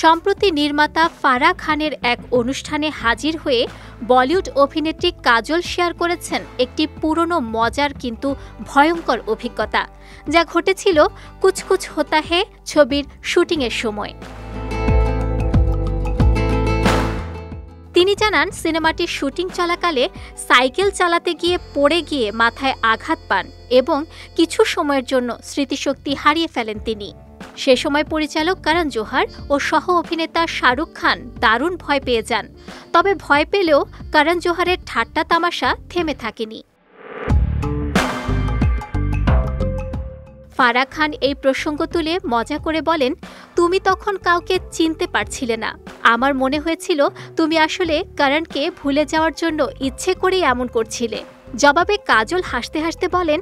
সম্প্রতি নির্মাতা ফারাহ খানের এক অনুষ্ঠানে হাজির হয়ে বলিউড অভিনেত্রী কাজল শেয়ার করেছেন একটি পুরনো মজার কিন্তু ভয়ঙ্কর অভিজ্ঞতা, যা ঘটেছিল কুছ কুছ হোতা হে ছবির শুটিংয়ের সময়। তিনি জানান, সিনেমাটির শুটিং চলাকালে সাইকেল চালাতে গিয়ে পড়ে গিয়ে মাথায় আঘাত পান এবং কিছু সময়ের জন্য স্মৃতিশক্তি হারিয়ে ফেলেন তিনি। সে সময় পরিচালক করণ জোহর ও সহ অভিনেতা শাহরুখ খান দারুণ ভয় পেয়ে যান। তবে ভয় পেলেও করণ জোহরের ঠাট্টা তামাশা থেমে থাকেনি। ফারাহ খান এই প্রসঙ্গ তুলে মজা করে বলেন, তুমি তখন কাউকে চিনতে পারছিলে না। আমার মনে হয়েছিল তুমি আসলে করণকে ভুলে যাওয়ার জন্য ইচ্ছে করেই এমন করছিলে। জবাবে কাজল হাসতে হাসতে বলেন,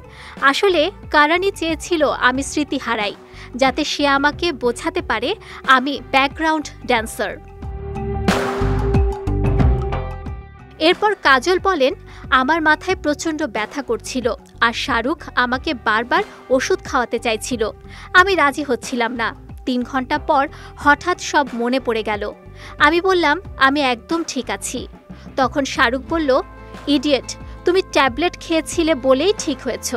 আসলে করণই চেয়েছিল আমি স্মৃতি হারাই, যাতে সে আমাকে বোঝাতে পারে আমি ব্যাকগ্রাউন্ড ড্যান্সার। এরপর কাজল বলেন, আমার মাথায় প্রচণ্ড ব্যথা করছিল আর শাহরুখ আমাকে বারবার ওষুধ খাওয়াতে চাইছিল। আমি রাজি হচ্ছিলাম না। 3 ঘন্টা পর হঠাৎ সব মনে পড়ে গেল। আমি বললাম, আমি একদম ঠিক আছি। তখন শাহরুখ বলল, ইডিয়েট, তুমি ট্যাবলেট খেয়েছিলে বলেই ঠিক হয়েছ।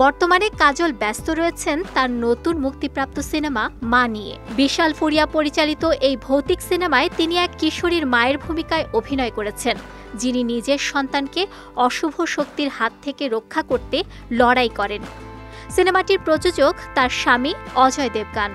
বর্তমানে কাজল ব্যস্ত রয়েছেন তার নতুন মুক্তিপ্রাপ্ত সিনেমা মা নিয়ে। বিশাল ফুরিয়া পরিচালিত এই ভৌতিক সিনেমায় তিনি এক কিশোরীর মায়ের ভূমিকায় অভিনয় করেছেন, যিনি নিজের সন্তানকে অশুভ শক্তির হাত থেকে রক্ষা করতে লড়াই করেন। সিনেমাটির প্রযোজক তার স্বামী অজয় দেবগান।